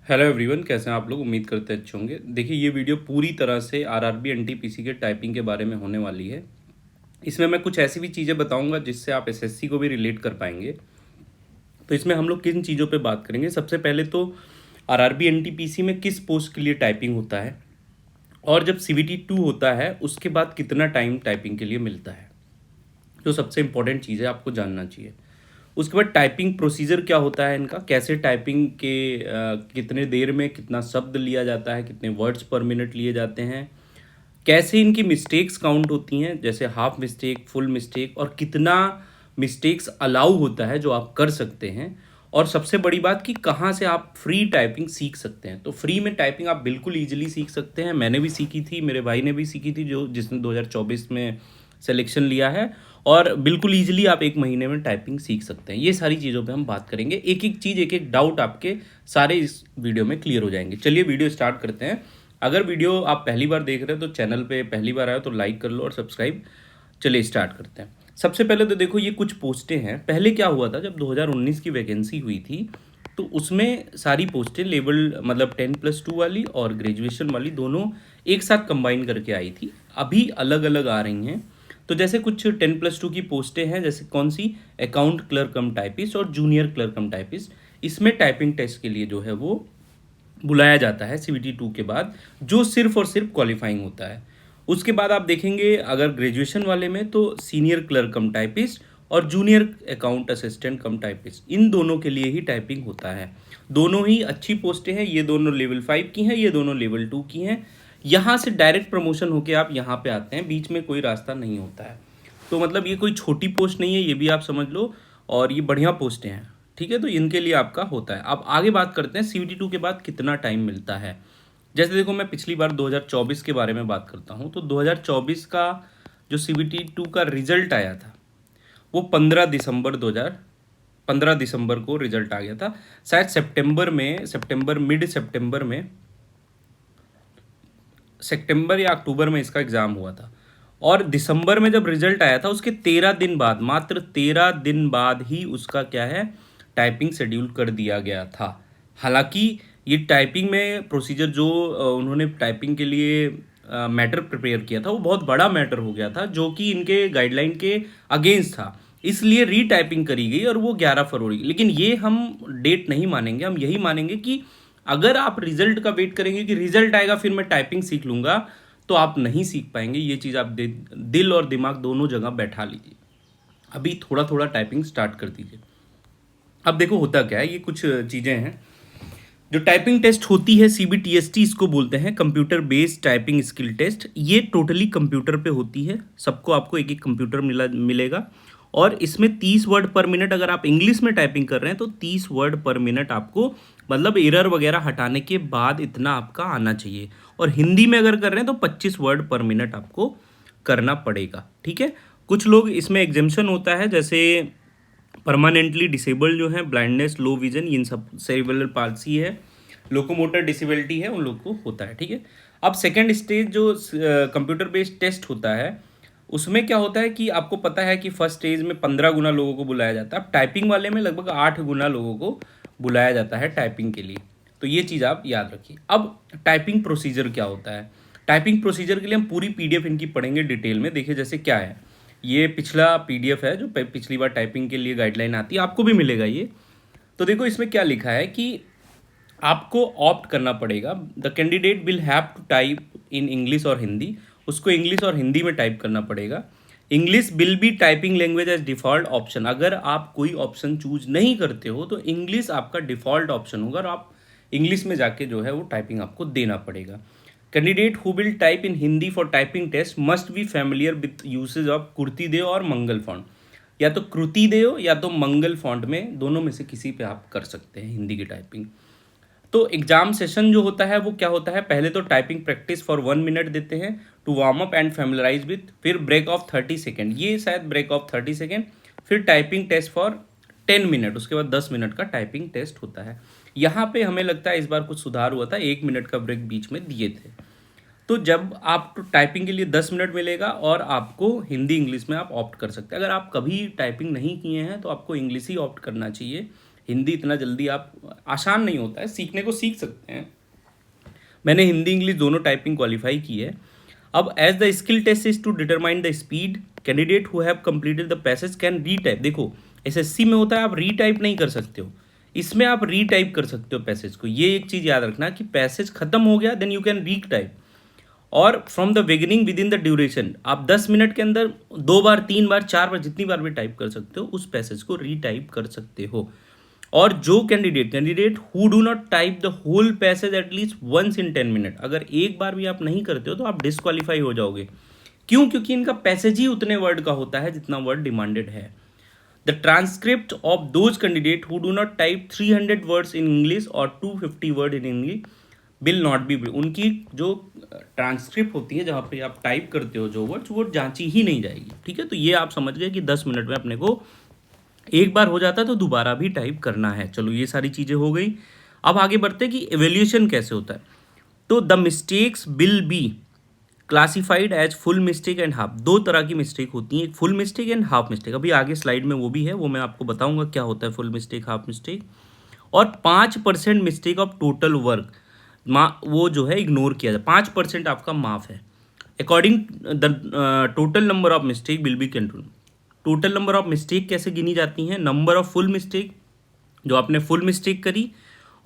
Hello everyone, कैसे हैं आप लोग। उम्मीद करते हैं अच्छे होंगे। देखिए, ये वीडियो पूरी तरह से आरआरबी एनटीपीसी के टाइपिंग के बारे में होने वाली है। इसमें मैं कुछ ऐसी भी चीज़ें बताऊंगा जिससे आप एसएससी को भी रिलेट कर पाएंगे। तो इसमें हम लोग किन चीज़ों पे बात करेंगे। सबसे पहले तो आरआरबी एनटीपीसी में किस पोस्ट के लिए टाइपिंग होता है, और जब सीवीटी 2 होता है उसके बाद कितना टाइम टाइपिंग के लिए मिलता है, जो सबसे इंपॉर्टेंट चीज़ है, आपको जानना चाहिए। उसके बाद टाइपिंग प्रोसीजर क्या होता है इनका, कैसे टाइपिंग के कितने देर में कितना शब्द लिया जाता है, कितने वर्ड्स पर मिनट लिए जाते हैं, कैसे इनकी मिस्टेक्स काउंट होती हैं, जैसे हाफ मिस्टेक, फुल मिस्टेक, और कितना मिस्टेक्स अलाउ होता है जो आप कर सकते हैं। और सबसे बड़ी बात कि कहाँ से आप फ्री टाइपिंग सीख सकते हैं। तो फ्री में टाइपिंग आप बिल्कुल ईजिली सीख सकते हैं। मैंने भी सीखी थी, मेरे भाई ने भी सीखी थी, जो जिसने 2024 में सिलेक्शन लिया है। और बिल्कुल ईजिली आप एक महीने में टाइपिंग सीख सकते हैं। ये सारी चीज़ों पे हम बात करेंगे, एक एक चीज़, एक एक डाउट आपके सारे इस वीडियो में क्लियर हो जाएंगे। चलिए वीडियो स्टार्ट करते हैं। अगर वीडियो आप पहली बार देख रहे हैं तो चैनल पे पहली बार आए तो लाइक कर लो और सब्सक्राइब। चलिए स्टार्ट करते हैं। सबसे पहले तो देखो, ये कुछ पोस्टें हैं। पहले क्या हुआ था, जब 2019 की वैकेंसी हुई थी तो उसमें सारी पोस्टें लेवल मतलब 10+2 वाली और ग्रेजुएशन वाली दोनों एक साथ कंबाइन करके आई थी। अभी अलग अलग आ रही हैं। तो जैसे कुछ 10+2 की पोस्टें हैं, जैसे कौन सी, अकाउंट क्लर्क कम टाइपिस्ट और जूनियर क्लर्क कम टाइपिस्ट। इसमें टाइपिंग टेस्ट के लिए जो है वो बुलाया जाता है सीवीटी 2 के बाद, जो सिर्फ और सिर्फ क्वालिफाइंग होता है। उसके बाद आप देखेंगे अगर ग्रेजुएशन वाले में तो सीनियर क्लर्क कम टाइपिस्ट और junior account assistant cum typist, इन दोनों के लिए ही टाइपिंग होता है। दोनों ही अच्छी पोस्टें हैं। ये दोनों लेवल 5 की हैं, ये दोनों लेवल 2 की हैं। यहाँ से डायरेक्ट प्रमोशन होके आप यहाँ पे आते हैं, बीच में कोई रास्ता नहीं होता है। तो मतलब ये कोई छोटी पोस्ट नहीं है, ये भी आप समझ लो। और ये बढ़िया पोस्टें हैं, ठीक है। तो इनके लिए आपका होता है। अब आगे बात करते हैं सीवीटी 2 के बाद कितना टाइम मिलता है। जैसे देखो, मैं पिछली बार 2024 के बारे में बात करता हूँ। तो 2024 का जो सीवीटी 2 का रिजल्ट आया था वो 15 दिसंबर को रिजल्ट आ गया था। शायद मिड सितंबर या अक्टूबर में इसका एग्ज़ाम हुआ था। और दिसंबर में जब रिजल्ट आया था उसके 13 दिन बाद, मात्र 13 दिन बाद ही उसका क्या है, टाइपिंग शेड्यूल कर दिया गया था। हालांकि ये टाइपिंग में प्रोसीजर जो उन्होंने टाइपिंग के लिए मैटर प्रिपेयर किया था वो बहुत बड़ा मैटर हो गया था, जो कि इनके गाइडलाइन के अगेंस्ट था। इसलिए रीटाइपिंग करी गई और वो 11 फरवरी। लेकिन ये हम डेट नहीं मानेंगे, हम यही मानेंगे कि अगर आप रिजल्ट का वेट करेंगे कि रिजल्ट आएगा फिर मैं टाइपिंग सीख लूंगा, तो आप नहीं सीख पाएंगे। ये चीज़ आप दिल और दिमाग दोनों जगह बैठा लीजिए। अभी थोड़ा थोड़ा टाइपिंग स्टार्ट कर दीजिए। अब देखो होता क्या है, ये कुछ चीज़ें हैं। जो टाइपिंग टेस्ट होती है, सीबीटीएसटी इसको बोलते हैं, computer based typing skill test. ये टोटली कंप्यूटर पे होती है। सबको आपको एक एक कंप्यूटर मिलेगा। और इसमें 30 वर्ड पर मिनट, अगर आप इंग्लिश में टाइपिंग कर रहे हैं तो 30 वर्ड पर मिनट आपको, मतलब एरर वगैरह हटाने के बाद इतना आपका आना चाहिए। और हिंदी में अगर कर रहे हैं तो 25 वर्ड पर मिनट आपको करना पड़ेगा, ठीक है। कुछ लोग इसमें एग्जेम्पशन होता है, जैसे परमानेंटली डिसेबल्ड जो है, ब्लाइंडनेस, लो विजन, इन सब, सेरिब्रल पाल्सी है, लोकोमोटर डिसेबिलिटी है, उन लोग को होता है, ठीक है। अब सेकेंड स्टेज जो कंप्यूटर बेस्ड टेस्ट होता है, उसमें क्या होता है कि आपको पता है कि फर्स्ट स्टेज में 15 गुना लोगों को बुलाया जाता है। अब टाइपिंग वाले में लगभग 8 गुना लोगों को बुलाया जाता है टाइपिंग के लिए। तो ये चीज़ आप याद रखिए। अब टाइपिंग प्रोसीजर क्या होता है। टाइपिंग प्रोसीजर के लिए हम पूरी पीडीएफ इनकी पढ़ेंगे डिटेल में। देखिए जैसे क्या है, ये पिछला पीडीएफ है जो पिछली बार टाइपिंग के लिए गाइडलाइन आती है, आपको भी मिलेगा ये। तो देखो इसमें क्या लिखा है कि आपको ऑप्ट करना पड़ेगा। The candidate will have to type in English और हिंदी। उसको इंग्लिश और हिंदी में टाइप करना पड़ेगा। English will be typing language as default option. अगर आप कोई ऑप्शन चूज नहीं करते हो तो इंग्लिश आपका डिफ़ॉल्ट ऑप्शन होगा और आप इंग्लिश में जाके जो है वो टाइपिंग आपको देना पड़ेगा। Candidate who will type in Hindi for typing test must be familiar with usage of Kruti Dev और मंगल फॉन्ट। या तो कृति देव या तो मंगल फॉन्ट में, दोनों में से किसी पे आप कर सकते हैं हिंदी की टाइपिंग। तो एग्जाम सेशन जो होता है वो क्या होता है, पहले तो टाइपिंग प्रैक्टिस फॉर 1 मिनट देते हैं to warm up and familiarise with, फिर ब्रेक ऑफ 30 सेकेंड, ये शायद ब्रेक ऑफ 30 सेकेंड, फिर टाइपिंग टेस्ट फॉर 10 मिनट, उसके बाद 10 मिनट का टाइपिंग टेस्ट होता है। यहाँ पे हमें लगता है इस बार कुछ सुधार हुआ था, 1 मिनट का ब्रेक बीच में दिए थे। तो जब आप टाइपिंग के लिए 10 मिनट मिलेगा और आपको हिंदी इंग्लिश में आप ऑप्ट कर सकते हैं। अगर आप कभी टाइपिंग नहीं किए हैं तो आपको इंग्लिश ही ऑप्ट करना चाहिए। हिंदी इतना जल्दी आप आसान नहीं होता है, सीखने को सीख सकते हैं। मैंने हिंदी इंग्लिश दोनों टाइपिंग क्वालिफाई की है। अब as the skill test is to determine the speed, candidate who have completed the passage can retype. देखो एसएससी में होता है आप रीटाइप नहीं कर सकते हो, इसमें आप रीटाइप कर सकते हो पैसेज को। ये एक चीज़ याद रखना कि पैसेज खत्म हो गया देन यू कैन रीटाइप, और from the beginning with in the duration आप 10 मिनट के अंदर 2 बार 3 बार 4 बार जितनी बार भी टाइप कर सकते हो उस पैसेज को रीटाइप कर सकते हो। और जो candidate who do not type the whole passage at least once in 10 minute, अगर एक बार भी आप नहीं करते हो तो आप डिस्क्वालीफाई हो जाओगे। क्यों? क्योंकि इनका पैसेज ही उतने वर्ड का होता है जितना वर्ड डिमांडेड है। The transcript of those candidate who do not type 300 words in English और 250 word in English will not be, उनकी जो ट्रांसक्रिप्ट होती है जहाँ पे आप टाइप करते हो जो वर्ड्स वो जांची ही नहीं जाएगी। ठीक है, तो ये आप समझ गए कि 10 मिनट में अपने को एक बार हो जाता है तो दोबारा भी टाइप करना है। चलो ये सारी चीज़ें हो गई। अब आगे बढ़ते हैं कि एवेल्यूशन कैसे होता है। तो the mistakes will be classified as full mistake and half. दो तरह की मिस्टेक होती हैं, एक full mistake and half mistake. अभी आगे स्लाइड में वो भी है, वो मैं आपको बताऊंगा क्या होता है फुल मिस्टेक हाफ मिस्टेक। और 5% मिस्टेक ऑफ टोटल वर्क वो जो है इग्नोर किया जाए, 5% आपका माफ है। According the total number of mistake will be control. Total number of mistake कैसे गिनी जाती हैं? नंबर ऑफ फुल मिस्टेक जो आपने फुल मिस्टेक करी,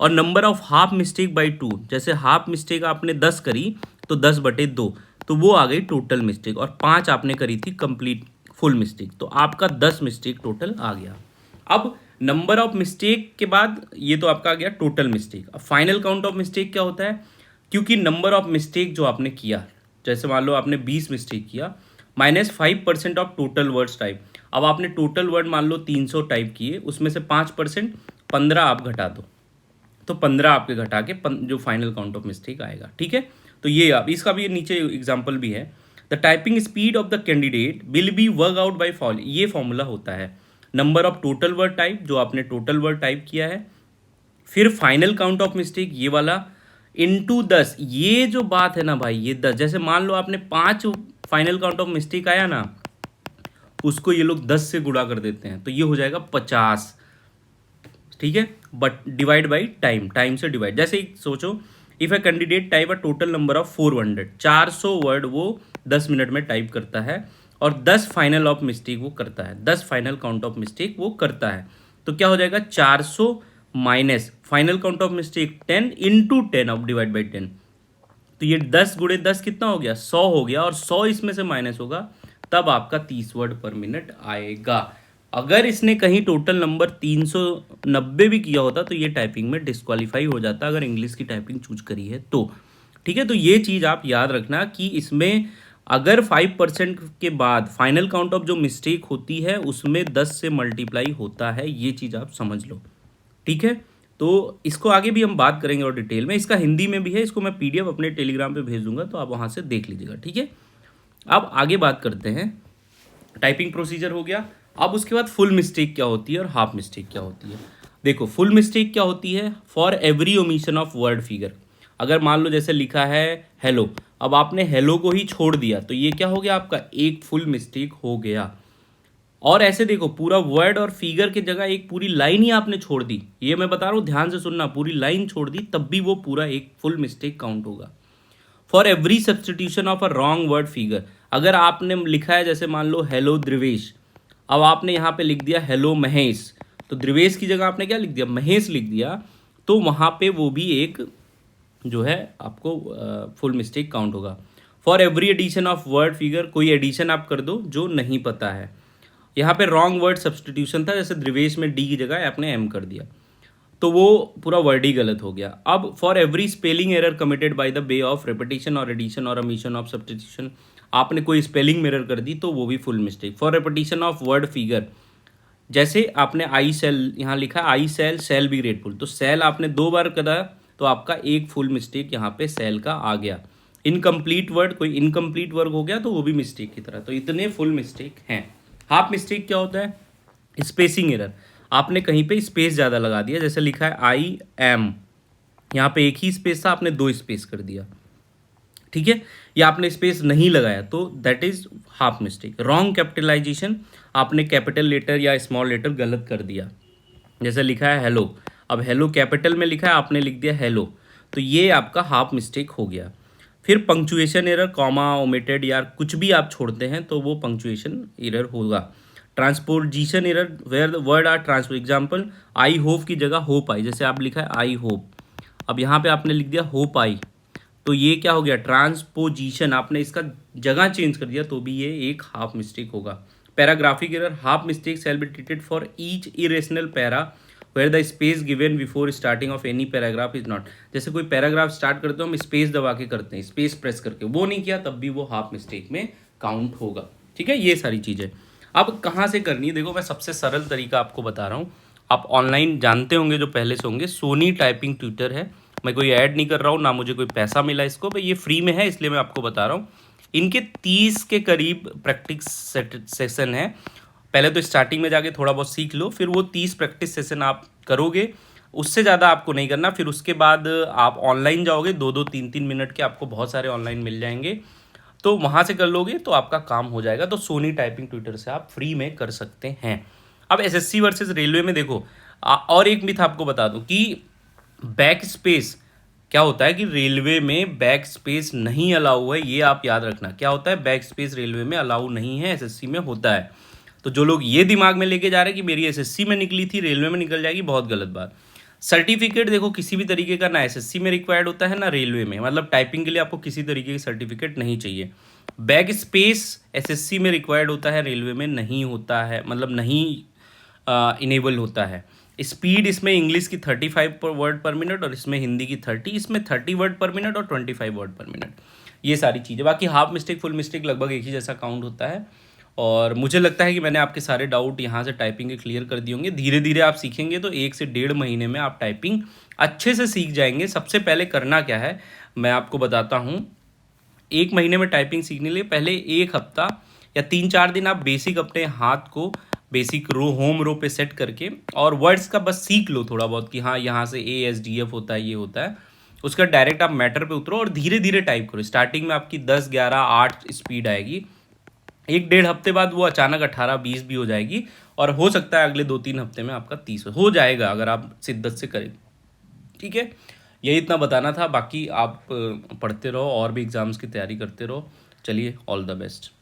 और number of half mistake by 2। जैसे हाफ मिस्टेक आपने 10 करी तो 10/2 तो वो आ गई टोटल मिस्टेक, और 5 आपने करी थी कंप्लीट फुल मिस्टेक, तो आपका 10 मिस्टेक टोटल आ गया। अब नंबर ऑफ मिस्टेक के बाद ये तो आपका आ गया टोटल मिस्टेक। अब फाइनल काउंट ऑफ मिस्टेक क्या होता है? क्योंकि नंबर ऑफ मिस्टेक जो आपने किया, जैसे मान लो आपने 20 मिस्टेक किया minus 5% of total words type. अब आपने टोटल वर्ड मान लो 300 टाइप किए, उसमें से 5% 15 आप घटा दो, तो 15 आपके घटा के जो फाइनल काउंट ऑफ मिस्टेक आएगा। ठीक है, तो ये आप इसका भी नीचे एग्जाम्पल भी है। The typing speed of the candidate will be work out by follow. ये फॉर्मूला होता है number of total word type जो आपने टोटल वर्ड टाइप किया है, फिर फाइनल काउंट ऑफ मिस्टेक ये वाला इंटू 10। ये जो बात है ना भाई, ये 10, जैसे मान लो आपने 5 फाइनल काउंट ऑफ मिस्टेक आया ना, उसको ये लोग 10 से गुणा कर देते हैं तो ये हो जाएगा 50। ठीक है, but divide by time, time से डिवाइड। जैसे सोचो if a candidate type a total number of 400 word वो 10 मिनट में टाइप करता है, और 10 फाइनल ऑफ मिस्टेक वो करता है, 10 फाइनल काउंट ऑफ मिस्टेक वो करता है, तो क्या हो जाएगा 400 minus final count of mistake 10 into 10 of divide by 10। तो ये 10 गुणे 10 कितना हो गया? 100 हो गया, और 100 इसमें से माइनस होगा तब आपका 30 वर्ड पर मिनट आएगा। अगर इसने कहीं टोटल नंबर 390 भी किया होता तो ये टाइपिंग में डिस्क्वालीफाई हो जाता, अगर इंग्लिश की टाइपिंग चूज करी है तो। ठीक है, तो ये चीज़ आप याद रखना कि इसमें अगर 5% के बाद फाइनल काउंट ऑफ जो मिस्टेक होती है उसमें 10 से मल्टीप्लाई होता है, ये चीज़ आप समझ लो। ठीक है, तो इसको आगे भी हम बात करेंगे और डिटेल में। इसका हिंदी में भी है, इसको मैं PDF अपने टेलीग्राम पे भेज दूंगा तो आप वहाँ से देख लीजिएगा। ठीक है, अब आगे बात करते हैं। टाइपिंग प्रोसीजर हो गया। अब उसके बाद फुल मिस्टेक क्या होती है और हाफ मिस्टेक क्या होती है। देखो फुल मिस्टेक क्या होती है? For every omission of word figure. अगर मान लो जैसे लिखा है हेलो, अब आपने हेलो को ही छोड़ दिया तो ये क्या हो गया? आपका एक फुल मिस्टेक हो गया। और ऐसे देखो पूरा वर्ड और फिगर की जगह एक पूरी लाइन ही आपने छोड़ दी, ये मैं बता रहा हूँ ध्यान से सुनना, पूरी लाइन छोड़ दी तब भी वो पूरा एक फुल मिस्टेक काउंट होगा। For every substitution of a wrong word figure. अगर आपने लिखा है जैसे मान लो हेलो द्रिवेश, अब आपने यहाँ पे लिख दिया हेलो महेश, तो द्रिवेश की जगह आपने क्या लिख दिया? महेश लिख दिया, तो वहाँ पे वो भी एक जो है आपको फुल मिस्टेक काउंट होगा। For every addition of word figure, कोई एडिशन आप कर दो जो नहीं पता है, यहाँ पे रॉन्ग वर्ड सब्सटीट्यूशन था, जैसे द्रिवेश में डी की जगह आपने एम कर दिया तो वो पूरा वर्ड ही गलत हो गया। अब for every spelling error committed by the way of repetition और एडिशन और ओमिशन ऑफ सब्सटीट्यूशन, आपने कोई स्पेलिंग एरर कर दी तो वो भी full mistake. For repetition of word figure, जैसे आपने आई सेल यहाँ लिखा आई सेल सेल बी ग्रेटफुल, तो सेल आपने 2 बार करा तो आपका एक फुल मिस्टेक यहाँ पे सेल का आ गया। इनकम्प्लीट वर्ड, कोई इनकम्प्लीट वर्ड हो गया तो वो भी मिस्टेक की तरह, तो इतने फुल मिस्टेक हैं। हाफ मिस्टेक क्या होता है? स्पेसिंग एरर, आपने कहीं पे स्पेस ज़्यादा लगा दिया, जैसे लिखा है आई एम, यहाँ पे एक ही स्पेस था आपने 2 स्पेस कर दिया। ठीक है, या आपने स्पेस नहीं लगाया तो that is half mistake. Wrong capitalization, आपने कैपिटल लेटर या स्मॉल लेटर गलत कर दिया। जैसे लिखा है हेलो, अब हेलो कैपिटल में लिखा है, आपने लिख दिया हेलो, तो ये आपका हाफ मिस्टेक हो गया। फिर पंक्चुएशन एरर, कॉमा ओमिटेड या कुछ भी आप छोड़ते हैं तो वो पंक्चुएशन एरर होगा। Transposition error, where the word are transpose, example I hope की जगह होप आई, जैसे आप लिखा है आई होप, अब यहाँ पे आपने लिख दिया होप आई, तो ये क्या हो गया, ट्रांसपोजिशन, आपने इसका जगह चेंज कर दिया, तो भी ये एक हाफ मिस्टेक होगा। Paragraphic error, half mistake shall be treated for each irrational para where the space given before starting of any paragraph is not. जैसे कोई पैराग्राफ स्टार्ट करते हो हम स्पेस दबा के करते हैं, स्पेस प्रेस करके, वो नहीं किया तब भी वो हाफ मिस्टेक में काउंट होगा। ठीक है, ये सारी चीज़ें अब कहाँ से करनी है, देखो मैं सबसे सरल तरीका आपको बता रहा हूँ। आप ऑनलाइन जानते होंगे जो पहले से होंगे, सोनी टाइपिंग ट्यूटर है, मैं कोई ऐड नहीं कर रहा हूँ, ना मुझे कोई पैसा मिला इसको, भाई ये फ्री में है इसलिए मैं आपको बता रहा हूँ। इनके 30 के करीब प्रैक्टिस सेशन है। पहले तो स्टार्टिंग में जाके थोड़ा बहुत सीख लो, फिर वो 30 प्रैक्टिस सेशन आप करोगे, उससे ज़्यादा आपको नहीं करना। फिर उसके बाद आप ऑनलाइन जाओगे, 2-2 3-3 मिनट के आपको बहुत सारे ऑनलाइन मिल जाएंगे, तो वहाँ से कर लोगे तो आपका काम हो जाएगा। तो सोनी टाइपिंग ट्विटर से आप फ्री में कर सकते हैं। अब एसएससी वर्सेस रेलवे में देखो, और एक मिथ आपको बता दूं कि बैक स्पेस क्या होता है, कि रेलवे में बैक स्पेस नहीं अलाउ है, ये आप याद रखना। क्या होता है, बैक स्पेस रेलवे में अलाउ नहीं है, एसएससी में होता है। तो जो लोग ये दिमाग में लेके जा रहे हैं कि मेरी एसएससी में निकली थी रेलवे में निकल जाएगी, बहुत गलत बात। सर्टिफिकेट देखो किसी भी तरीके का ना एसएससी में रिक्वायर्ड होता है ना रेलवे में, मतलब टाइपिंग के लिए आपको किसी तरीके की सर्टिफिकेट नहीं चाहिए। बैक स्पेस एसएससी में रिक्वायर्ड होता है, रेलवे में नहीं होता है, मतलब नहीं इनेबल होता है। स्पीड इसमें इंग्लिश की 35 वर्ड पर मिनट और इसमें हिंदी की 30, इसमें 30 वर्ड पर मिनट और 25 वर्ड पर मिनट, ये सारी चीज़ें। बाकी हाफ मिस्टेक फुल मिस्टेक लगभग एक ही जैसा काउंट होता है। और मुझे लगता है कि मैंने आपके सारे डाउट यहाँ से टाइपिंग के क्लियर कर दिए होंगे। धीरे धीरे आप सीखेंगे तो 1 से 1.5 महीने में आप टाइपिंग अच्छे से सीख जाएंगे। सबसे पहले करना क्या है मैं आपको बताता हूँ। 1 महीने में टाइपिंग सीखने के लिए पहले 1 हफ्ता या 3-4 दिन आप बेसिक अपने हाथ को बेसिक रो होम रो पे सेट करके और वर्ड्स का बस सीख लो थोड़ा बहुत, कि हाँ यहाँ से ASDF होता है, ये होता है। उसका डायरेक्ट आप मैटर पे उतरो और धीरे धीरे टाइप करो। स्टार्टिंग में आपकी 10, 11, 8 स्पीड आएगी, 1-1.5 हफ्ते बाद वो अचानक 18, 20 भी हो जाएगी, और हो सकता है अगले 2-3 हफ्ते में आपका 30 हो जाएगा अगर आप शिद्दत से करें। ठीक है, यही इतना बताना था। बाकी आप पढ़ते रहो और भी एग्ज़ाम्स की तैयारी करते रहो। चलिए, ऑल द बेस्ट।